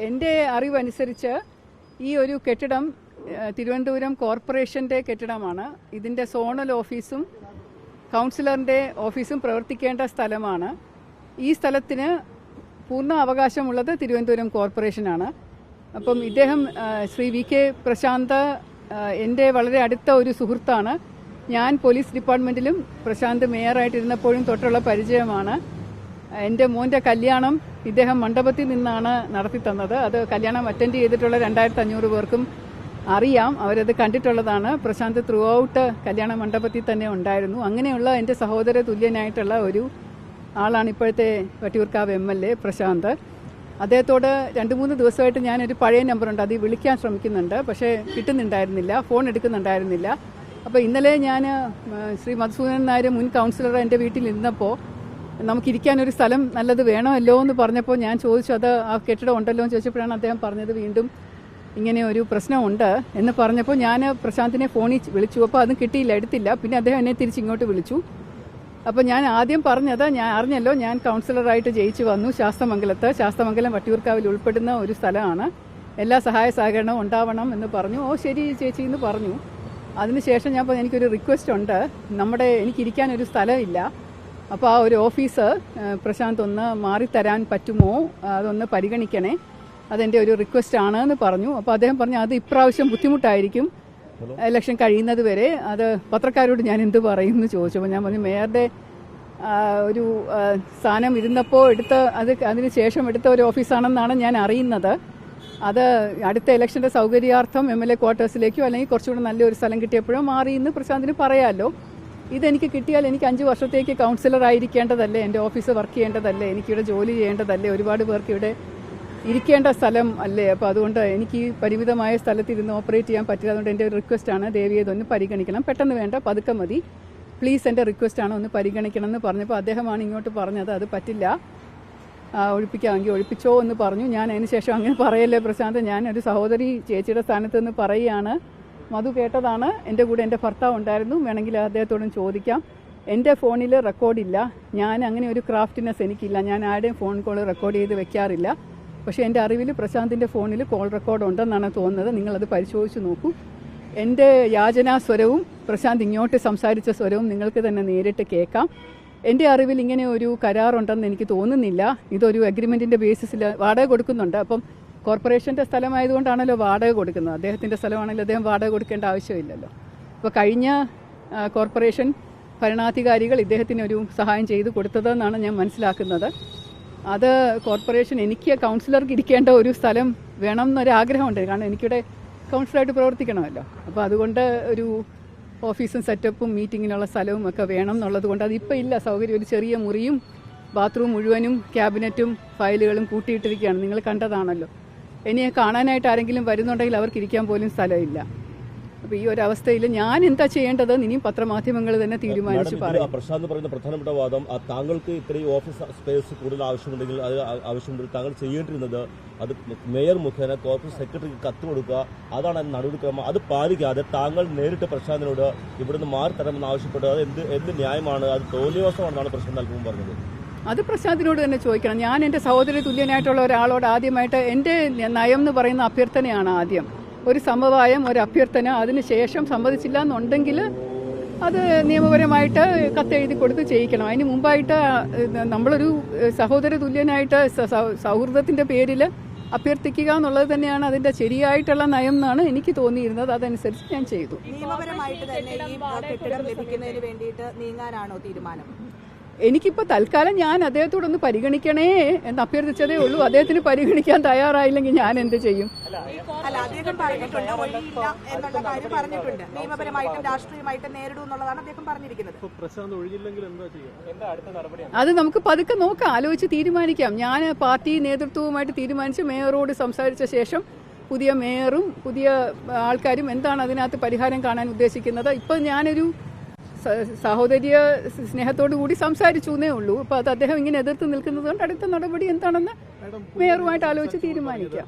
എൻ്റെ അറിവനുസരിച്ച് ഈ ഒരു കെട്ടിടം തിരുവനന്തപുരം കോർപ്പറേഷൻ്റെ കെട്ടിടമാണ്. ഇതിൻ്റെ സോണൽ ഓഫീസും കൗൺസിലറിൻ്റെ ഓഫീസും പ്രവർത്തിക്കേണ്ട സ്ഥലമാണ്. ഈ സ്ഥലത്തിന് പൂർണ്ണ അവകാശമുള്ളത് തിരുവനന്തപുരം കോർപ്പറേഷനാണ്. അപ്പം ഇദ്ദേഹം ശ്രീ വി കെ പ്രശാന്ത് എൻ്റെ വളരെ അടുത്ത ഒരു സുഹൃത്താണ്. ഞാൻ പോലീസ് ഡിപ്പാർട്ട്മെൻറ്റിലും പ്രശാന്ത് മേയറായിട്ടിരുന്നപ്പോഴും തൊട്ടുള്ള പരിചയമാണ്. എൻ്റെ മോൻ്റെ കല്യാണം ഇദ്ദേഹം മണ്ഡപത്തിൽ നിന്നാണ് നടത്തി തന്നത്. അത് കല്യാണം അറ്റൻഡ് ചെയ്തിട്ടുള്ള 2500 പേർക്കും അറിയാം, അവരത് കണ്ടിട്ടുള്ളതാണ്. പ്രശാന്ത് ത്രൂ ഔട്ട് കല്യാണ മണ്ഡപത്തിൽ തന്നെ ഉണ്ടായിരുന്നു. അങ്ങനെയുള്ള എൻ്റെ സഹോദര തുല്യനായിട്ടുള്ള ഒരു ആളാണ് ഇപ്പോഴത്തെ വട്ടിയൂർക്കാവ് MLA പ്രശാന്ത്. അദ്ദേഹത്തോട് 2-3 ദിവസമായിട്ട് ഞാനൊരു പഴയ നമ്പറുണ്ട്, അത് വിളിക്കാൻ ശ്രമിക്കുന്നുണ്ട്, പക്ഷേ കിട്ടുന്നുണ്ടായിരുന്നില്ല, ഫോൺ എടുക്കുന്നുണ്ടായിരുന്നില്ല. അപ്പോൾ ഇന്നലെ ഞാൻ ശ്രീ മധുസൂദനൻ നായർ മുൻ കൗൺസിലർ എൻ്റെ വീട്ടിൽ ഇരുന്നപ്പോൾ നമുക്കിരിക്കാനൊരു സ്ഥലം നല്ലത് വേണമല്ലോ എന്ന് പറഞ്ഞപ്പോൾ ഞാൻ ചോദിച്ചു, അത് ആ കെട്ടിടം ഉണ്ടല്ലോ എന്ന് ചോദിച്ചപ്പോഴാണ് അദ്ദേഹം പറഞ്ഞത് വീണ്ടും ഇങ്ങനെ ഒരു പ്രശ്നമുണ്ട് എന്ന് പറഞ്ഞപ്പോൾ ഞാൻ പ്രശാന്തിനെ ഫോണിൽ വിളിച്ചു. അപ്പോൾ അതും കിട്ടിയില്ല, എടുത്തില്ല. പിന്നെ അദ്ദേഹം എന്നെ തിരിച്ചിങ്ങോട്ട് വിളിച്ചു. അപ്പോൾ ഞാൻ ആദ്യം പറഞ്ഞത്, ഞാൻ അറിഞ്ഞല്ലോ ഞാൻ കൗൺസിലറായിട്ട് ജയിച്ചു വന്നു ശാസ്തമംഗലം വട്ടിയൂർക്കാവിൽ ഉൾപ്പെടുന്ന ഒരു സ്ഥലമാണ്, എല്ലാ സഹായ സഹകരണവും ഉണ്ടാവണം എന്ന് പറഞ്ഞു. ഓ ശരി ചേച്ചി എന്ന് പറഞ്ഞു. അതിനുശേഷം ഞാൻ പറഞ്ഞു എനിക്കൊരു റിക്വസ്റ്റ് ഉണ്ട്, എനിക്കിരിക്കാനൊരു സ്ഥലമില്ല, അപ്പോൾ ആ ഒരു ഓഫീസ് പ്രശാന്ത് ഒന്ന് മാറിത്തരാൻ പറ്റുമോ, അതൊന്ന് പരിഗണിക്കണേ, അതെൻ്റെ ഒരു റിക്വസ്റ്റ് ആണ് എന്ന് പറഞ്ഞു. അപ്പോൾ അദ്ദേഹം പറഞ്ഞു അത് ഇപ്രാവശ്യം ബുദ്ധിമുട്ടായിരിക്കും, ഇലക്ഷൻ കഴിയുന്നത് വരെ, അത് പത്രക്കാരോട് ഞാൻ എന്ത് പറയും എന്ന് ചോദിച്ചപ്പോൾ ഞാൻ പറഞ്ഞു മേയറുടെ ഒരു സ്ഥാനം ഇരുന്നപ്പോൾ അതിന് ശേഷം എടുത്ത ഒരു ഓഫീസാണെന്നാണ് ഞാൻ അറിയുന്നത്. അത് അടുത്ത ഇലക്ഷൻ്റെ സൗകര്യാർത്ഥം MLA ക്വാർട്ടേഴ്സിലേക്കോ അല്ലെങ്കിൽ കുറച്ചുകൂടെ നല്ലൊരു സ്ഥലം കിട്ടിയപ്പോഴോ മാറി എന്ന് പ്രശാന്തിന് പറയാമല്ലോ. ഇതെനിക്ക് കിട്ടിയാൽ എനിക്ക് 5 വർഷത്തേക്ക് കൗൺസിലർ ആയിരിക്കേണ്ടതല്ലേ, എൻ്റെ ഓഫീസ് വർക്ക് ചെയ്യേണ്ടതല്ലേ, എനിക്കിവിടെ ജോലി ചെയ്യേണ്ടതല്ലേ, ഒരുപാട് പേർക്ക് ഇവിടെ ഇരിക്കേണ്ട സ്ഥലം അല്ലേ. അപ്പോൾ അതുകൊണ്ട് എനിക്ക് പരിമിതമായ സ്ഥലത്തിരുന്ന് ഓപ്പറേറ്റ് ചെയ്യാൻ പറ്റില്ല. അതുകൊണ്ട് എൻ്റെ ഒരു റിക്വസ്റ്റാണ്, ദയവ് ഇതൊന്ന് പരിഗണിക്കണം, പെട്ടെന്ന് വേണ്ട, പതുക്കെ മതി, പ്ലീസ് എൻ്റെ റിക്വസ്റ്റാണ്, ഒന്ന് പരിഗണിക്കണം എന്ന് പറഞ്ഞപ്പോൾ അദ്ദേഹമാണ് ഇങ്ങോട്ട് പറഞ്ഞത് അത് പറ്റില്ല, ഒഴിപ്പിക്കാമെങ്കിൽ ഒഴിപ്പിച്ചോ എന്ന് പറഞ്ഞു. ഞാൻ അതിന് ശേഷം അങ്ങനെ പറയല്ലേ പ്രശാന്ത്, ഞാനൊരു സഹോദരി ചേച്ചിയുടെ സ്ഥാനത്ത് നിന്ന് പറയുകയാണ്. മധു കേട്ടതാണ്, എൻ്റെ കൂടെ എൻ്റെ ഭർത്താവ് ഉണ്ടായിരുന്നു, വേണമെങ്കിൽ അദ്ദേഹത്തോടും ചോദിക്കാം. എൻ്റെ ഫോണിൽ റെക്കോർഡില്ല, ഞാൻ അങ്ങനെ ഒരു ക്രാഫ്റ്റിനെസ് എനിക്കില്ല, ഞാൻ ആരുടെയും ഫോൺ കോൾ റെക്കോർഡ് ചെയ്ത് വെക്കാറില്ല. പക്ഷേ എൻ്റെ അറിവിൽ പ്രശാന്തിൻ്റെ ഫോണിൽ കോൾ റെക്കോർഡ് ഉണ്ടെന്നാണ് തോന്നുന്നത്, നിങ്ങളത് പരിശോധിച്ച് നോക്കൂ. എൻ്റെ യാചനാ സ്വരവും പ്രശാന്ത് ഇങ്ങോട്ട് സംസാരിച്ച സ്വരവും നിങ്ങൾക്ക് തന്നെ നേരിട്ട് കേൾക്കാം. എൻ്റെ അറിവിൽ ഇങ്ങനെ ഒരു കരാറുണ്ടെന്ന് എനിക്ക് തോന്നുന്നില്ല. ഇതൊരു അഗ്രിമെൻറ്റിൻ്റെ ബേസിസിൽ വാടക കൊടുക്കുന്നുണ്ട്. അപ്പം കോർപ്പറേഷൻ്റെ സ്ഥലമായതുകൊണ്ടാണല്ലോ വാടക കൊടുക്കുന്നത്, അദ്ദേഹത്തിൻ്റെ സ്ഥലമാണല്ലോ, അദ്ദേഹം വാടക കൊടുക്കേണ്ട ആവശ്യമില്ലല്ലോ. അപ്പോൾ കഴിഞ്ഞ കോർപ്പറേഷൻ ഭരണാധികാരികൾ ഇദ്ദേഹത്തിന് ഒരു സഹായം ചെയ്തു കൊടുത്തതെന്നാണ് ഞാൻ മനസ്സിലാക്കുന്നത്. അത് കോർപ്പറേഷൻ എനിക്ക് കൗൺസിലർക്ക് ഇരിക്കേണ്ട ഒരു സ്ഥലം വേണം എന്നൊരാഗ്രഹമുണ്ട്, കാരണം എനിക്കിവിടെ കൗൺസിലറായിട്ട് പ്രവർത്തിക്കണമല്ലോ. അപ്പോൾ അതുകൊണ്ട് ഒരു ഓഫീസും സെറ്റപ്പും മീറ്റിങ്ങിനുള്ള സ്ഥലവും ഒക്കെ വേണം എന്നുള്ളത് കൊണ്ട് അതിപ്പോൾ ഇല്ല. സൗകര്യം, ഒരു ചെറിയ മുറിയും ബാത്റൂം മുഴുവനും ക്യാബിനറ്റും ഫയലുകളും കൂട്ടിയിട്ടിരിക്കുകയാണ്, നിങ്ങൾ കണ്ടതാണല്ലോ. ഇനി കാണാനായിട്ട് ആരെങ്കിലും വരുന്നുണ്ടെങ്കിൽ അവർക്ക് ഇരിക്കാൻ പോലും സ്ഥലമില്ല. അപ്പോൾ ഈ ഒരു അവസ്ഥയിൽ ഞാൻ എന്താ ചെയ്യേണ്ടത് ഇനിയും പത്രമാധ്യമങ്ങൾ തന്നെ തീരുമാനിച്ച് പറയും. പ്രശാന്ത് പറയുന്ന പ്രധാനപ്പെട്ട വാദം, താങ്കൾക്ക് ഇത്രയും ഓഫീസ് സ്പേസ് കൂടുതൽ ആവശ്യമുണ്ടെങ്കിൽ അത് ആവശ്യമുണ്ടെങ്കിൽ താങ്കൾ ചെയ്യേണ്ടിരുന്നത് അത് മേയർ മുഖേന കോർപ്പറേറ്റ് സെക്രട്ടറിക്ക് കത്ത് കൊടുക്കുക, അതാണ് നടപടിക്രമം. അത് പാലിക്കാതെ താങ്കൾ നേരിട്ട് പ്രശാന്തിനോട് ഇവിടുന്ന് മാറി തരണമെന്ന് ആവശ്യപ്പെട്ടത് അത് എന്ത് ന്യായമാണ്, അത് തോന്നിയവസമാണെന്നാണ് പ്രശാന്ത് നൽകുമ്പോൾ പറഞ്ഞത്. അത് പ്രശാന്തിനോട് തന്നെ ചോദിക്കണം. ഞാൻ എൻ്റെ സഹോദരി തുല്യനായിട്ടുള്ള ഒരാളോട് ആദ്യമായിട്ട് എൻ്റെ നയം എന്ന് പറയുന്ന അഭ്യർത്ഥനയാണ്. ആദ്യം ഒരു സമവായം, ഒരു അഭ്യർത്ഥന, അതിനുശേഷം സമ്മതിച്ചില്ല എന്നുണ്ടെങ്കിൽ അത് നിയമപരമായിട്ട് കത്തെഴുതി കൊടുത്ത് ചെയ്യിക്കണം. അതിന് മുമ്പായിട്ട് നമ്മളൊരു സഹോദര തുല്യനായിട്ട് സൗഹൃദത്തിൻ്റെ പേരിൽ അഭ്യർത്ഥിക്കുക എന്നുള്ളത് തന്നെയാണ് അതിൻ്റെ ശരിയായിട്ടുള്ള നയം എന്നാണ് എനിക്ക് തോന്നിയിരുന്നത്. അതനുസരിച്ച് ഞാൻ ചെയ്തു. നിയമപരമായിട്ട് തന്നെ ഈ കെട്ടിടം ലഭിക്കുന്നതിന് വേണ്ടിയിട്ട് നീങ്ങാനാണോ തീരുമാനം? എനിക്കിപ്പോൾ തൽക്കാലം ഞാൻ അദ്ദേഹത്തോടൊന്ന് പരിഗണിക്കണേ എന്ന് അഭ്യർത്ഥിച്ചതേ ഉള്ളൂ. അദ്ദേഹത്തിന് പരിഗണിക്കാൻ തയ്യാറായില്ലെങ്കിൽ ഞാൻ എന്ത് ചെയ്യും? അദ്ദേഹം പറഞ്ഞിട്ടുണ്ട്, ഒഴിയില്ല എന്നുള്ള കാര്യം പറഞ്ഞിട്ടുണ്ട്. നിയമപരമായിട്ടും രാഷ്ട്രീയമായിട്ടും നേരിടും എന്നുള്ളതാണ് അദ്ദേഹം പറഞ്ഞിരിക്കുന്നത്. അത് നമുക്ക് പതുക്കെ നോക്കാം, ആലോചിച്ച് തീരുമാനിക്കാം. ഞാൻ പാർട്ടി നേതൃത്വവുമായിട്ട് തീരുമാനിച്ച് മേയറോട് സംസാരിച്ച ശേഷം പുതിയ മേയറും പുതിയ ആൾക്കാരും എന്താണ് അതിനകത്ത് പരിഹാരം കാണാൻ ഉദ്ദേശിക്കുന്നത്. ഇപ്പം ഞാനൊരു സഹോദര്യ സ്നേഹത്തോടു കൂടി സംസാരിച്ചു എന്നേ ഉള്ളൂ. അപ്പോൾ അത് അദ്ദേഹം ഇങ്ങനെ എതിർത്ത് നിൽക്കുന്നത് കൊണ്ട് അടുത്ത നടപടി എന്താണെന്ന് മേയറുമായിട്ട് ആലോചിച്ച് തീരുമാനിക്കാം.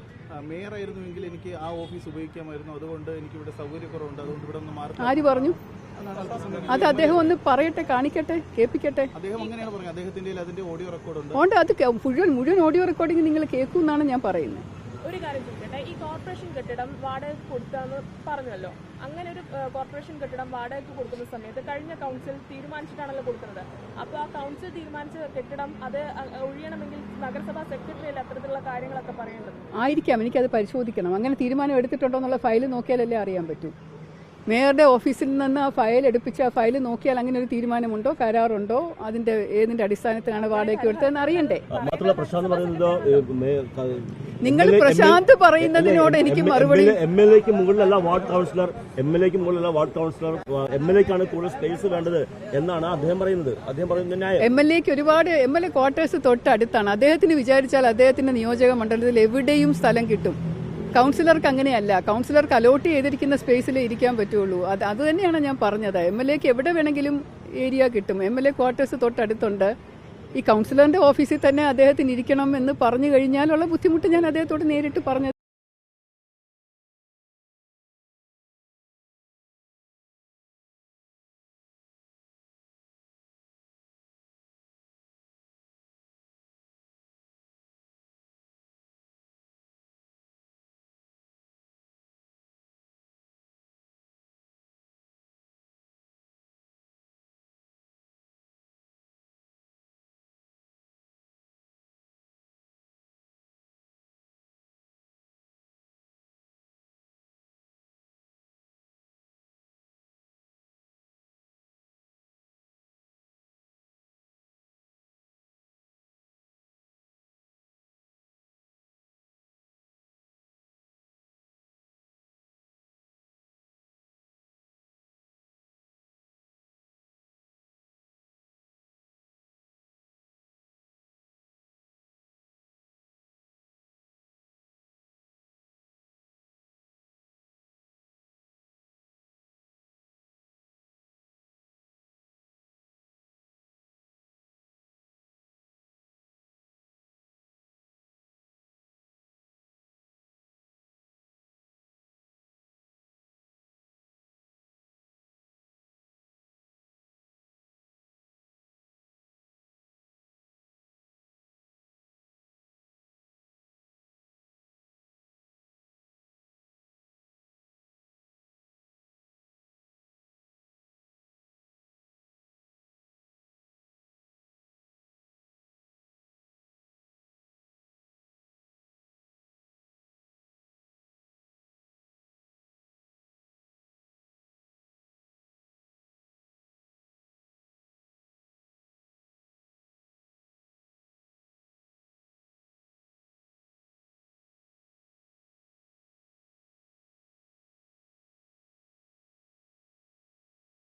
മേയറായിരുന്നുവെങ്കിൽ എനിക്ക് ആ ഓഫീസ് ഉപയോഗിക്കാമായിരുന്നു, അതുകൊണ്ട് എനിക്ക് ഇവിടെ സൗകര്യക്കുറവുണ്ട്, അതുകൊണ്ട് ഇവിടെ ഒന്ന് മാറി. ആര് പറഞ്ഞു? അത് അദ്ദേഹം ഒന്ന് പറയട്ടെ, കാണിക്കട്ടെ, കേൾപ്പിക്കട്ടെ. അദ്ദേഹം അങ്ങനെയാണ് പറഞ്ഞത്, അദ്ദേഹത്തിന്റെ അതിന്റെ ഓഡിയോ റെക്കോർഡ് ഉണ്ട്. അത് മുഴുവൻ ഓഡിയോ റെക്കോർഡിംഗ് നിങ്ങൾ കേൾക്കും എന്നാണ് ഞാൻ പറയുന്നത്. ഒരു കാര്യം ചോദിക്കട്ടെ, ഈ കോർപ്പറേഷൻ കെട്ടിടം വാടകയ്ക്ക് കൊടുത്താന്ന് പറഞ്ഞല്ലോ. അങ്ങനെ ഒരു കോർപ്പറേഷൻ കെട്ടിടം വാടകയ്ക്ക് കൊടുക്കുന്ന സമയത്ത് കഴിഞ്ഞ കൗൺസിൽ തീരുമാനിച്ചിട്ടാണല്ലോ കൊടുക്കുന്നത്. അപ്പോൾ ആ കൗൺസിൽ തീരുമാനിച്ച കെട്ടിടം അത് ഒഴിയണമെങ്കിൽ നഗരസഭാ സെക്രട്ടറിയല്ലേ അത്തരത്തിലുള്ള കാര്യങ്ങളൊക്കെ പറയേണ്ടത്? ആയിരിക്കാം, എനിക്കത് പരിശോധിക്കണം. അങ്ങനെ തീരുമാനം എടുത്തിട്ടുണ്ടോ എന്നുള്ള ഫയൽ നോക്കിയാലല്ലേ അറിയാൻ പറ്റൂ. മേയറുടെ ഓഫീസിൽ നിന്ന് ആ ഫയൽ എടുപ്പിച്ച് ആ ഫയൽ നോക്കിയാൽ അങ്ങനെ ഒരു തീരുമാനമുണ്ടോ, കരാറുണ്ടോ, അതിന്റെ ഏതിന്റെ അടിസ്ഥാനത്തിലാണ് വാടകയ്ക്ക് എടുത്തതെന്ന് അറിയണ്ടേ. മാത്രമല്ല പ്രശാന്ത് പറയുന്നത് നിങ്ങൾ പ്രശാന്ത് പറയുന്നതിനോട് എനിക്ക് മറുപടി, MLAക്ക് മുകളിലല്ല വാർഡ് കൗൺസിലർ, MLAക്ക് മുകളിലല്ല വാർഡ് കൗൺസിലർ, MLAക്കാണ് കൂടുതൽ സ്പേസ് വേണ്ടത് എന്നാണ് അദ്ദേഹം പറയുന്നത്. അദ്ദേഹം പറയുന്നത് ന്യായം. MLAക്ക് ഒരുപാട് MLA ക്വാർട്ടേഴ്സ് തൊട്ടടുത്താണ്. അദ്ദേഹത്തിന് വിചാരിച്ചാൽ അദ്ദേഹത്തിന്റെ നിയോജക മണ്ഡലത്തിൽ എവിടെയും സ്ഥലം കിട്ടും. കൗൺസിലർക്ക് അങ്ങനെയല്ല. കൗൺസിലർക്ക് അലോട്ട് ചെയ്തിരിക്കുന്ന സ്പേസിലേ ഇരിക്കാൻ പറ്റുള്ളൂ. അത് തന്നെയാണ് ഞാൻ പറഞ്ഞത്. MLAക്ക് എവിടെ വേണമെങ്കിലും ഏരിയ കിട്ടും. MLA ക്വാർട്ടേഴ്സ് തൊട്ടടുത്തുണ്ട്. ഈ കൗൺസിലറിന്റെ ഓഫീസിൽ തന്നെ അദ്ദേഹത്തിന് ഇരിക്കണം എന്ന് പറഞ്ഞു കഴിഞ്ഞാലുള്ള ബുദ്ധിമുട്ട് ഞാൻ അദ്ദേഹത്തോട് നേരിട്ട് പറഞ്ഞു.